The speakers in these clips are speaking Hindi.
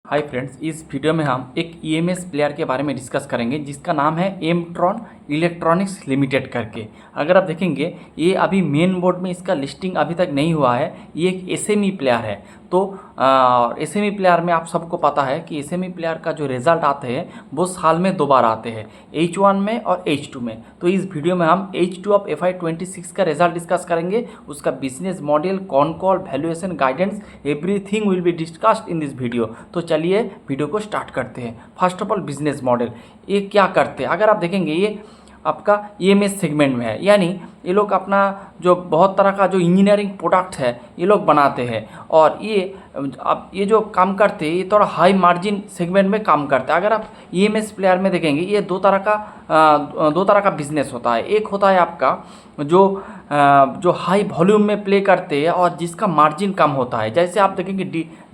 हाय फ्रेंड्स, इस वीडियो में हम एक ईएमएस प्लेयर के बारे में डिस्कस करेंगे जिसका नाम है एमट्रॉन इलेक्ट्रॉनिक्स लिमिटेड करके। अगर आप देखेंगे ये अभी मेन बोर्ड में इसका लिस्टिंग अभी तक नहीं हुआ है। ये एक एसएमई प्लेयर है। तो एसएमई प्लेयर में आप सबको पता है कि एसएमई प्लेयर का जो रिज़ल्ट आते हैं वो साल में 2 बार आते हैं, H1 में और H2 में। तो इस वीडियो में हम H2 ऑफ FY26 का रिजल्ट डिस्कस करेंगे, उसका business model, con call, valuation, guidance, everything will be discussed in this video. तो चलिए वीडियो को स्टार्ट करते हैं। First of all business model, ये क्या करते हैं? अगर आप देखेंगे ये आपका ईएमएस सेगमेंट में है, यानी ये लोग अपना जो बहुत तरह का जो इंजीनियरिंग प्रोडक्ट है ये लोग बनाते हैं। और ये जो काम करते हैं ये थोड़ा हाई मार्जिन सेगमेंट में काम करते हैं। अगर आप ईएमएस प्लेयर में देखेंगे ये दो तरह का बिजनेस होता है। एक होता है आपका जो हाई वॉल्यूम में प्ले करते हैं और जिसका मार्जिन कम होता है। जैसे आप देखेंगे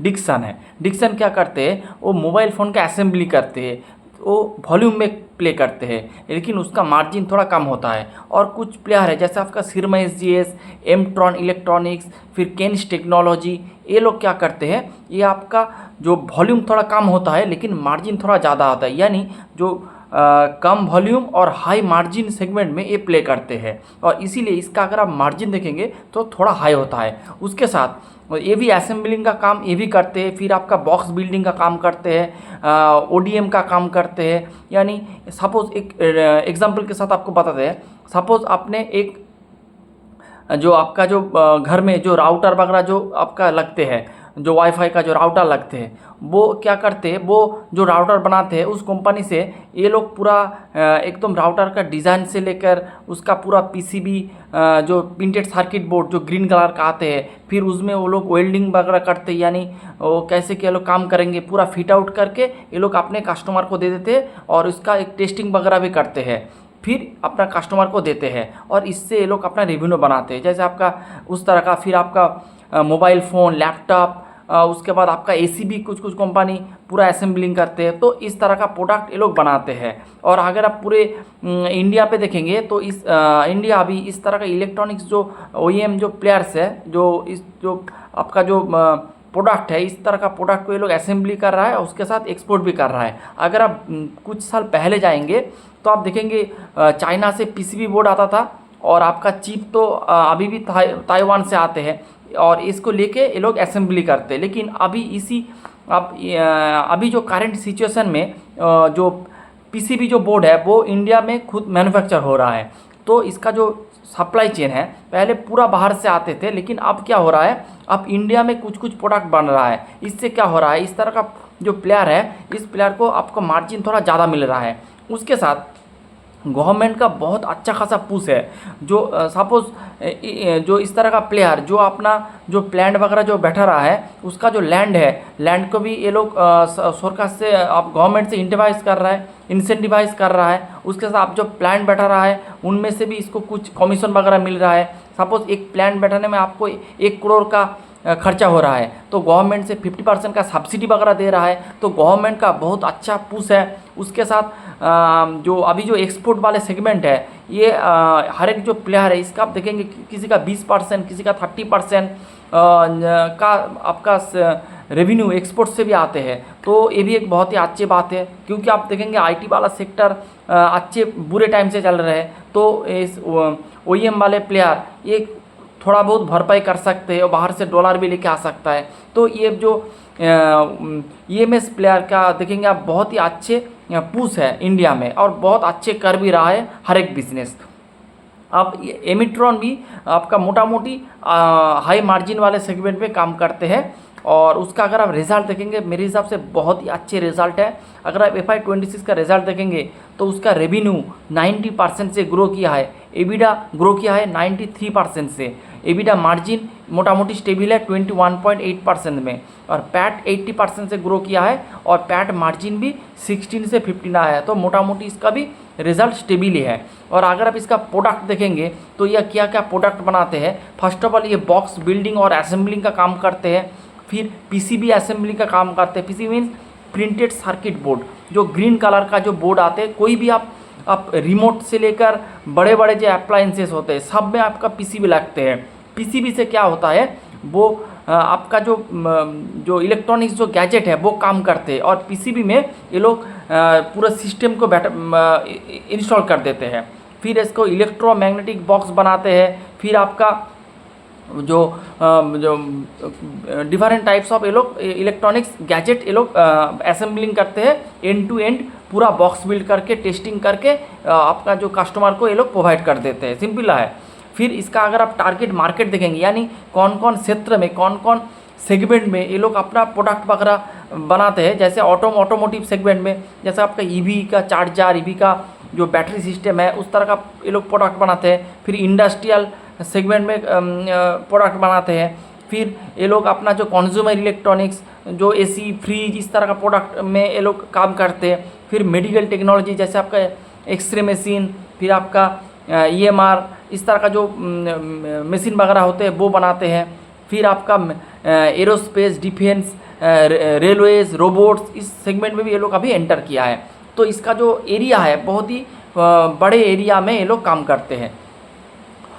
डिक्सन है। डिक्सन क्या करते हैं? वो मोबाइल फ़ोन का असेंबली करते हैं, वो वॉल्यूम में प्ले करते हैं, लेकिन उसका मार्जिन थोड़ा कम होता है। और कुछ प्लेयर है जैसे आपका सिरमा एसजीएस, एमट्रॉन इलेक्ट्रॉनिक्स, फिर केन्स टेक्नोलॉजी, ये लोग क्या करते हैं? ये आपका जो वॉल्यूम थोड़ा कम होता है लेकिन मार्जिन थोड़ा ज़्यादा आता है, यानी जो कम वॉल्यूम और हाई मार्जिन सेगमेंट में ये प्ले करते हैं। और इसीलिए इसका अगर आप मार्जिन देखेंगे तो थोड़ा हाई होता है। उसके साथ ये भी असेंबलिंग का काम ये भी करते हैं, फिर आपका बॉक्स बिल्डिंग का काम करते हैं, ओडीएम का काम करते हैं। यानी सपोज़ एक एग्जांपल के साथ आपको बताते हैं। सपोज़ आपने एक जो आपका जो घर में जो राउटर वगैरह जो आपका लगते हैं, जो वाईफाई का जो राउटर लगते हैं, वो क्या करते हैं? वो जो राउटर बनाते हैं उस कंपनी से ये लोग पूरा एकदम राउटर का डिज़ाइन से लेकर उसका पूरा पीसीबी, जो प्रिंटेड सर्किट बोर्ड जो ग्रीन कलर का आते हैं, फिर उसमें वो लोग वेल्डिंग वगैरह करते हैं, यानी वो कैसे क्या लोग काम करेंगे पूरा फिट आउट करके ये लोग अपने कस्टमर को दे देते हैं और उसका एक टेस्टिंग वगैरह भी करते हैं, फिर अपना कस्टमर को देते हैं और इससे ये लोग अपना रेवेन्यू बनाते हैं। जैसे आपका उस तरह का, फिर आपका मोबाइल फ़ोन, लैपटॉप, उसके बाद आपका एसी भी कुछ कंपनी पूरा असेंबलिंग करते हैं। तो इस तरह का प्रोडक्ट ये लोग बनाते हैं। और अगर आप पूरे इंडिया पे देखेंगे तो इंडिया अभी इस तरह का इलेक्ट्रॉनिक्स जो ओईएम जो प्लेयर्स है, जो आपका जो प्रोडक्ट है, इस तरह का प्रोडक्ट को ये लोग असेंबली कर रहा है और उसके साथ एक्सपोर्ट भी कर रहा है। अगर आप कुछ साल पहले जाएंगे तो आप देखेंगे चाइना से पीसीबी बोर्ड आता था और आपका चिप तो अभी भी ताइवान से आते हैं और इसको लेके ये लोग असेंबली करते हैं। लेकिन अभी जो करंट सिचुएशन में जो पीसीबी जो बोर्ड है वो इंडिया में खुद मैन्युफैक्चर हो रहा है। तो इसका जो सप्लाई चेन है, पहले पूरा बाहर से आते थे, लेकिन अब क्या हो रहा है? अब इंडिया में कुछ प्रोडक्ट बन रहा है। इससे क्या हो रहा है? इस तरह का जो प्लेयर है, इस प्लेयर को आपको मार्जिन थोड़ा ज़्यादा मिल रहा है। उसके साथ गवर्नमेंट का बहुत अच्छा खासा पुश है। जो सपोज़ जो इस तरह का प्लेयर जो अपना जो प्लांट वगैरह जो बैठा रहा है, उसका जो लैंड है, लैंड को भी ये लोग सरकार से, आप गवर्नमेंट से इंसेंटिवाइज कर रहा है। उसके साथ जो प्लांट बैठा रहा है उनमें से भी इसको कुछ कमीशन वगैरह मिल रहा है। सपोज़ एक प्लांट बैठाने में आपको 1 करोड़ का खर्चा हो रहा है तो गवर्नमेंट से 50% का सब्सिडी वगैरह दे रहा है। तो गवर्नमेंट का बहुत अच्छा पुश है। उसके साथ जो अभी जो एक्सपोर्ट वाले सेगमेंट है, ये हर एक जो प्लेयर है इसका आप देखेंगे किसी का 20%, किसी का 30% का आपका रेवेन्यू एक्सपोर्ट से भी आते हैं। तो ये भी एक बहुत ही अच्छी बात है, क्योंकि आप देखेंगे आईटी वाला सेक्टर अच्छे बुरे टाइम से चल रहे हैं। तो इस ओईएम वाले प्लेयर ये थोड़ा बहुत भरपाई कर सकते हैं और बाहर से डॉलर भी लेके आ सकता है। तो ये जो ईएमएस प्लेयर का देखेंगे आप बहुत ही अच्छे पुश है इंडिया में और बहुत अच्छे कर भी रहा है हर एक बिजनेस। अब एमिट्रॉन भी आपका मोटा मोटी हाई मार्जिन वाले सेगमेंट में काम करते हैं और उसका अगर आप रिज़ल्ट देखेंगे मेरे हिसाब से बहुत ही अच्छे रिज़ल्ट है। अगर आप FY26 का रिज़ल्ट देखेंगे तो उसका रेवेन्यू 90% से ग्रो किया है, एबिडा ग्रो किया है 93% से, एबिडा मार्जिन मोटा मोटी स्टेबल है 21.8% में, और पैट 80% से ग्रो किया है और पैट मार्जिन भी 16 से 15 आया है। तो मोटा मोटी इसका भी रिज़ल्ट स्टेबल ही है। और अगर आप इसका प्रोडक्ट देखेंगे तो यह क्या क्या प्रोडक्ट बनाते हैं? फर्स्ट ऑफ ऑल ये बॉक्स बिल्डिंग और असेंबलिंग का काम करते हैं, फिर पीसीबी असेंबली का काम करते हैं। PCB means printed circuit board, जो ग्रीन कलर का जो बोर्ड आते हैं, कोई भी आप रिमोट से लेकर बड़े जो अप्लायंसेस होते हैं सब में आपका पीसीबी लगते हैं। पीसीबी से क्या होता है? वो आपका जो इलेक्ट्रॉनिक्स जो गैजेट है वो काम करते हैं, और पीसीबी में ये लोग पूरा सिस्टम को इंस्टॉल कर देते हैं। फिर इसको इलेक्ट्रोमैग्नेटिक बॉक्स बनाते हैं। फिर आपका जो डिफरेंट टाइप्स ऑफ ये लोग इलेक्ट्रॉनिक्स गैजेट ये लोग असेंबलिंग करते हैं, एंड टू एंड पूरा बॉक्स बिल्ड करके टेस्टिंग करके आपका जो कस्टमर को ये लोग प्रोवाइड कर देते हैं। सिंपल है। फिर इसका अगर आप टारगेट मार्केट देखेंगे, यानी कौन कौन क्षेत्र में, कौन कौन सेगमेंट में ये लोग अपना प्रोडक्ट वगैरह बनाते हैं, जैसे ऑटोमोटिव सेगमेंट में, जैसे आपका ईवी का चार्जर, ईवी का जो बैटरी सिस्टम है, उस तरह का ये लोग प्रोडक्ट बनाते हैं। फिर इंडस्ट्रियल सेगमेंट में प्रोडक्ट बनाते हैं। फिर ये लोग अपना जो कंज्यूमर इलेक्ट्रॉनिक्स, जो एसी, फ्रिज, इस तरह का प्रोडक्ट में ये लोग काम करते हैं। फिर मेडिकल टेक्नोलॉजी, जैसे आपका एक्सरे मशीन, फिर आपका EMR, इस तरह का जो मशीन वगैरह होते हैं वो बनाते हैं। फिर आपका एरोस्पेस, डिफेंस, रेलवेज, रोबोट्स, इस सेगमेंट में भी ये लोग अभी एंटर किया है। तो इसका जो एरिया है बहुत ही बड़े एरिया में ये लोग काम करते हैं।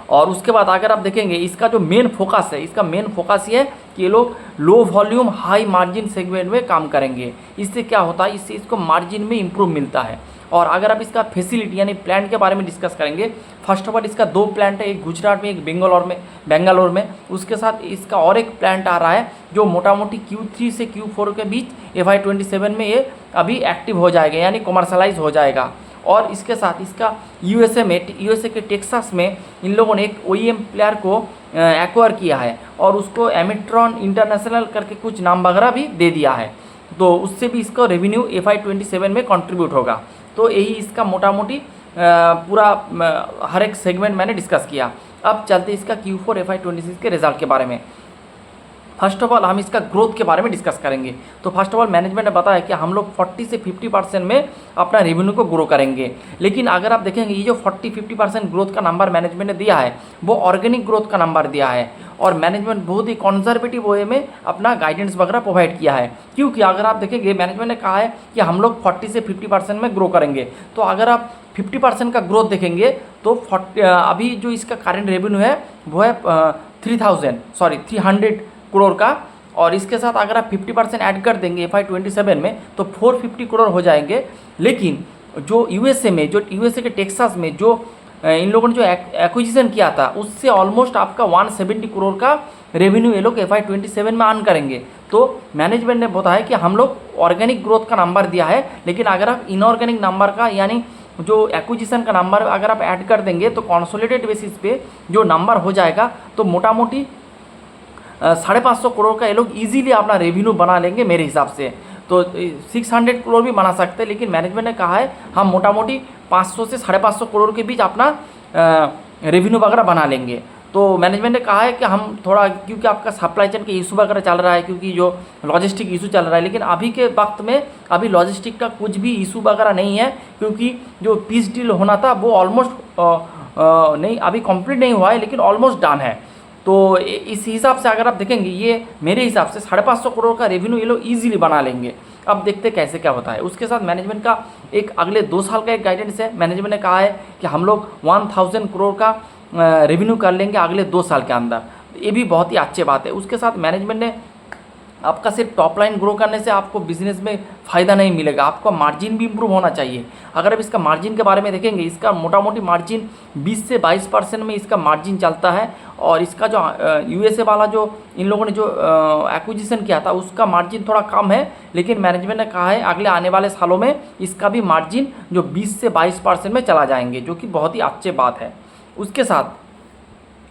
और उसके बाद अगर आप देखेंगे इसका जो मेन फोकस है, इसका मेन फोकस ये है कि ये लोग low volume high margin segment में काम करेंगे। इससे क्या होता है, इससे इसको मार्जिन में इम्प्रूव मिलता है। और अगर आप इसका फैसिलिटी यानी प्लांट के बारे में डिस्कस करेंगे, फर्स्ट ऑफ ऑल इसका 2 प्लांट है, एक गुजरात में, एक बेंगलोर में। उसके साथ इसका और एक प्लांट आ रहा है जो मोटा मोटी Q3 से Q4 के बीच FY27 में ये अभी एक्टिव हो जाएगा, यानी कमर्शलाइज हो जाएगा। और इसके साथ इसका यूएसए के टेक्सास में इन लोगों ने एक OEM प्लेयर को एक्वायर किया है, और उसको एमेट्रॉन इंटरनेशनल करके कुछ नाम वगैरह भी दे दिया है। तो उससे भी इसको रेवेन्यू FY27 में कंट्रीब्यूट होगा। तो यही इसका मोटा मोटी पूरा हर एक सेगमेंट मैंने डिस्कस किया। अब चलते इसका Q4 FY26 के रिजल्ट के बारे में। फर्स्ट ऑफ ऑल हम इसका ग्रोथ के बारे में डिस्कस करेंगे। तो फर्स्ट ऑफ ऑल मैनेजमेंट ने बताया कि हम लोग 40 से 50% में अपना रेवेन्यू को ग्रो करेंगे। लेकिन अगर आप देखेंगे ये जो 40-50% ग्रोथ का नंबर मैनेजमेंट ने दिया है वो ऑर्गेनिक ग्रोथ का नंबर दिया है, और मैनेजमेंट बहुत ही कंजर्वेटिव वे में अपना गाइडेंस वगैरह प्रोवाइड किया है। क्योंकि अगर आप देखेंगे मैनेजमेंट ने कहा है कि हम लोग 40 से 50% में ग्रो करेंगे। तो अगर आप 50% का ग्रोथ देखेंगे तो अभी जो इसका करेंट रेवेन्यू है वो है 300 करोड़ का, और इसके साथ अगर आप 50% ऐड कर देंगे FY27 में तो 450 करोड़ हो जाएंगे। लेकिन जो यूएसए के टेक्सास में जो इन लोगों ने जो एक्विजिशन किया था उससे ऑलमोस्ट आपका 170 करोड़ का रेवेन्यू ये लोग FY27 में अर्न करेंगे। तो मैनेजमेंट ने बताया कि हम लोग ऑर्गेनिक ग्रोथ का नंबर दिया है, लेकिन अगर आप इनऑर्गेनिक नंबर का यानी जो एक्विजिशन का नंबर अगर आप ऐड कर देंगे तो कंसोलिडेटेड बेसिस पे जो नंबर हो जाएगा तो मोटा मोटी 550 करोड़ का ये लोग इजीली अपना रेवेन्यू बना लेंगे मेरे हिसाब से। तो 600 करोड़ भी बना सकते हैं, लेकिन मैनेजमेंट ने कहा है हम मोटा मोटी 500 से 550 करोड़ के बीच अपना रेवेन्यू वगैरह बना लेंगे। तो मैनेजमेंट ने कहा है कि हम थोड़ा, क्योंकि आपका सप्लाई चेन का इशू वगैरह चल रहा है, क्योंकि जो लॉजिस्टिक इशू चल रहा है, लेकिन अभी के वक्त में अभी लॉजिस्टिक का कुछ भी इशू वगैरह नहीं है, क्योंकि जो पीस डील होना था वो ऑलमोस्ट नहीं, अभी कंप्लीट नहीं हुआ है, लेकिन ऑलमोस्ट डन है। तो इस हिसाब से अगर आप देखेंगे ये मेरे हिसाब से 550 करोड़ का रेवेन्यू ये लोग ईजिली बना लेंगे। अब देखते कैसे क्या होता है। उसके साथ मैनेजमेंट का एक अगले 2 साल का एक गाइडेंस है। मैनेजमेंट ने कहा है कि हम लोग 1000 करोड़ का रेवेन्यू कर लेंगे अगले 2 साल के अंदर। ये भी बहुत ही अच्छी बात है। उसके साथ मैनेजमेंट ने आपका सिर्फ टॉप लाइन ग्रो करने से आपको बिजनेस में फ़ायदा नहीं मिलेगा, आपका मार्जिन भी इम्प्रूव होना चाहिए। अगर आप इसका मार्जिन के बारे में देखेंगे, इसका मोटा मोटी मार्जिन 20 से 22% में इसका मार्जिन चलता है, और इसका जो यूएसए वाला जो इन लोगों ने जो एक्विजिशन किया था उसका मार्जिन थोड़ा कम है, लेकिन मैनेजमेंट ने कहा है अगले आने वाले सालों में इसका भी मार्जिन जो 20 से 22% में चला जाएंगे, जो कि बहुत ही अच्छी बात है। उसके साथ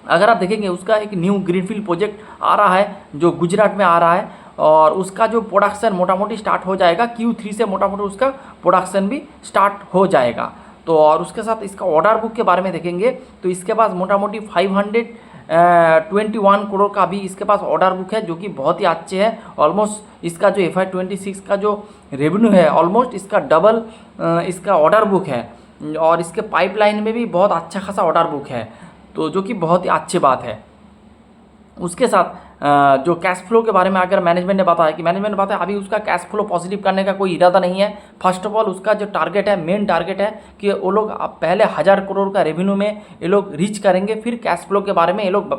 अगर आप देखेंगे उसका एक न्यू ग्रीनफील्ड प्रोजेक्ट आ रहा है जो गुजरात में आ रहा है, और उसका जो प्रोडक्शन मोटा मोटी स्टार्ट हो जाएगा Q3 से, मोटा मोटी उसका प्रोडक्शन भी स्टार्ट हो जाएगा। तो और उसके साथ इसका ऑर्डर बुक के बारे में देखेंगे तो इसके पास मोटा मोटी 521 करोड़ का भी इसके पास ऑर्डर बुक है, जो कि बहुत ही अच्छे है। ऑलमोस्ट इसका जो FY26 का जो रेवेन्यू है ऑलमोस्ट इसका डबल इसका ऑर्डर बुक है, और इसके पाइपलाइन में भी बहुत अच्छा खासा ऑर्डर बुक है, तो जो कि बहुत ही अच्छी बात है। उसके साथ जो कैश फ्लो के बारे में अगर मैनेजमेंट ने बताया कि मैनेजमेंट ने बताया अभी उसका कैश फ्लो पॉजिटिव करने का कोई इरादा नहीं है। फर्स्ट ऑफ ऑल उसका जो टारगेट है, मेन टारगेट है कि वो लोग पहले 1000 करोड़ का रेवेन्यू में ये लोग रीच करेंगे, फिर कैश फ्लो के बारे में ये लोग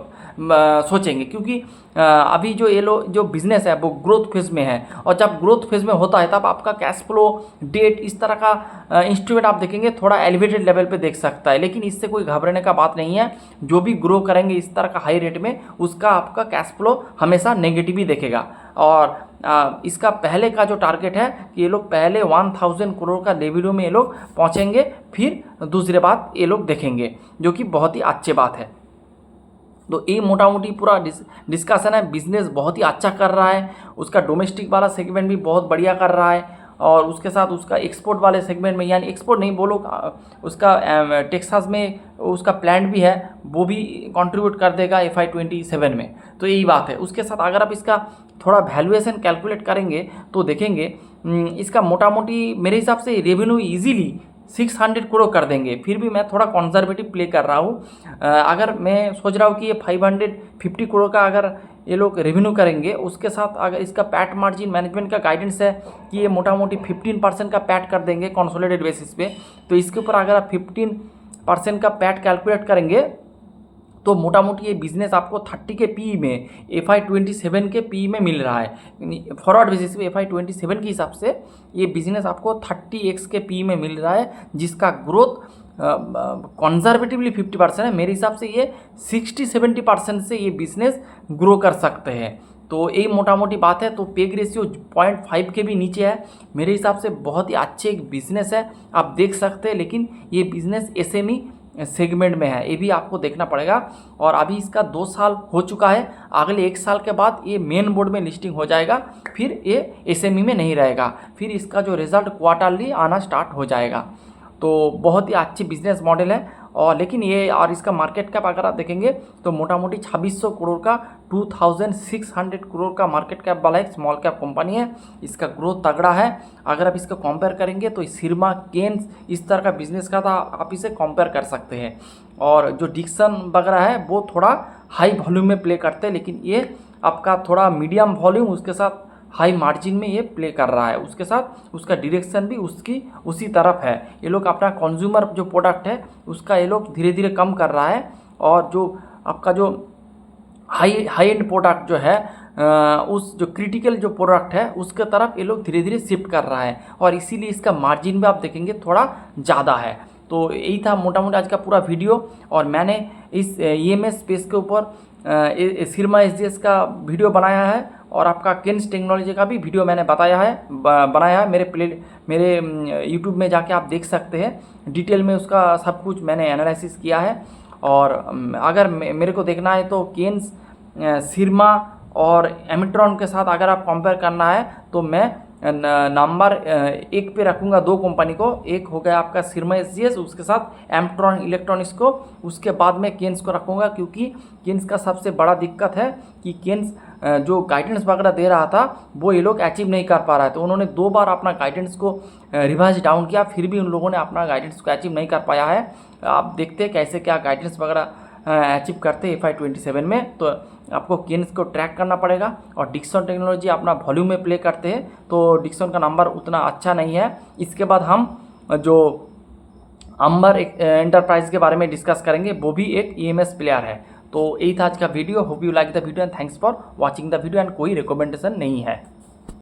सोचेंगे, क्योंकि अभी जो ये लोग जो बिजनेस है वो ग्रोथ फेज में है, और जब ग्रोथ फेज में होता है तब आपका कैश फ्लो, डेट, इस तरह का इंस्ट्रूमेंट आप देखेंगे थोड़ा एलिवेटेड लेवल पे देख सकता है, लेकिन इससे कोई घबराने का बात नहीं है। जो भी ग्रो करेंगे इस तरह का हाई रेट में, उसका आपका कैश फ्लो हमेशा नेगेटिव ही देखेगा। और इसका पहले का जो टारगेट है कि ये लोग पहले 1000 करोड़ का रेवेन्यू में ये लोग पहुँचेंगे, फिर दूसरे बात ये लोग देखेंगे, जो कि बहुत ही अच्छी बात है। तो ये मोटा मोटी पूरा डिस्कशन है। बिजनेस बहुत ही अच्छा कर रहा है, उसका डोमेस्टिक वाला सेगमेंट भी बहुत बढ़िया कर रहा है, और उसके साथ उसका एक्सपोर्ट वाले सेगमेंट में, यानी एक्सपोर्ट नहीं बोलो, उसका टेक्सास में उसका प्लांट भी है, वो भी कंट्रीब्यूट कर देगा FY27 में। तो यही बात है। उसके साथ अगर आप इसका थोड़ा वैल्यूएशन कैलकुलेट करेंगे तो देखेंगे इसका मोटा मोटी मेरे हिसाब से रेवेन्यू ईजीली 600 करोड़ कर देंगे। फिर भी मैं थोड़ा कंजर्वेटिव प्ले कर रहा हूँ। अगर मैं सोच रहा हूँ कि ये 550 करोड़ का अगर ये लोग रेवेन्यू करेंगे, उसके साथ अगर इसका पैट मार्जिन, मैनेजमेंट का गाइडेंस है कि ये मोटा मोटी 15% का पैट कर देंगे कंसोलिडेटेड बेसिस पे, तो इसके ऊपर अगर आप 15% का पैट कैलकुलेट करेंगे तो मोटा मोटी ये बिजनेस आपको 30 के पी में, FY27 के पी में मिल रहा है। फॉरवर्ड बेसिस पे FY27 के हिसाब से ये बिजनेस आपको 30x के पी में मिल रहा है, जिसका ग्रोथ कंजर्वेटिवली 50% है। मेरे हिसाब से ये 60-70% से ये बिजनेस ग्रो कर सकते हैं। तो यही मोटा मोटी बात है। तो पेग रेशियो 0.5 के भी नीचे है, मेरे हिसाब से बहुत ही अच्छे एक बिजनेस है, आप देख सकते हैं। लेकिन ये बिजनेस SME सेगमेंट में है, ये भी आपको देखना पड़ेगा। और अभी इसका 2 साल हो चुका है, अगले 1 साल के बाद ये मेन बोर्ड में लिस्टिंग हो जाएगा, फिर ये SME में नहीं रहेगा, फिर इसका जो रिजल्ट क्वार्टरली आना स्टार्ट हो जाएगा। तो बहुत ही अच्छी बिजनेस मॉडल है। और लेकिन ये, और इसका मार्केट कैप अगर आप देखेंगे तो मोटा मोटी 2600 करोड़ का, 2600 करोड़ का मार्केट कैप वाला एक स्मॉल कैप कंपनी है। इसका ग्रोथ तगड़ा है। अगर आप इसको कंपेयर करेंगे तो सिरमा, केन्स, इस तरह का बिजनेस का था, आप इसे कंपेयर कर सकते हैं। और जो डिक्सन वगैरह है वो थोड़ा हाई वॉल्यूम में प्ले करते हैं, लेकिन ये आपका थोड़ा मीडियम वॉल्यूम, उसके साथ हाई मार्जिन में ये प्ले कर रहा है। उसके साथ उसका डायरेक्शन भी उसकी उसी तरफ है। ये लोग अपना कंज्यूमर जो प्रोडक्ट है उसका ये लोग धीरे धीरे कम कर रहा है, और जो आपका जो हाई एंड प्रोडक्ट जो है, उस जो क्रिटिकल जो प्रोडक्ट है उसके तरफ ये लोग धीरे धीरे शिफ्ट कर रहा है, और इसीलिए इसका मार्जिन भी आप देखेंगे थोड़ा ज़्यादा है। तो यही था मोटा मोटा आज का पूरा वीडियो। और मैंने इस EMS स्पेस के ऊपर सिरमा SGS का वीडियो बनाया है, और आपका केन्स टेक्नोलॉजी का भी वीडियो मैंने बनाया है। मेरे यूट्यूब में जाके आप देख सकते हैं, डिटेल में उसका सब कुछ मैंने एनालिसिस किया है। और अगर मेरे को देखना है तो केन्स, सिरमा और एमेट्रॉन के साथ अगर आप कंपेयर करना है तो मैं नंबर 1 पे रखूँगा 2 कंपनी को। एक हो गया आपका सिरमा SGS, उसके साथ एमेट्रॉन इलेक्ट्रॉनिक्स को, उसके बाद में केन्स को रखूँगा, क्योंकि केन्स का सबसे बड़ा दिक्कत है कि केन्स जो गाइडेंस वगैरह दे रहा था वो ये लोग अचीव नहीं कर पा रहा है। तो उन्होंने 2 बार अपना गाइडेंस को रिवाइज डाउन किया, फिर भी उन लोगों ने अपना गाइडेंस को अचीव नहीं कर पाया है। आप देखते हैं कैसे क्या गाइडेंस वगैरह अचीव करते हैं FY27 में। तो आपको केन्स को ट्रैक करना पड़ेगा। और डिक्सन टेक्नोलॉजी अपना वॉल्यूम में प्ले करते हैं, तो डिक्सन का नंबर उतना अच्छा नहीं है। इसके बाद हम जो अंबर एंटरप्राइज के बारे में डिस्कस करेंगे, वो भी एक EMS प्लेयर है। तो यही था आज का video. Hope you like the video and thanks for watching the video. And कोई रिकमेंडेशन नहीं है।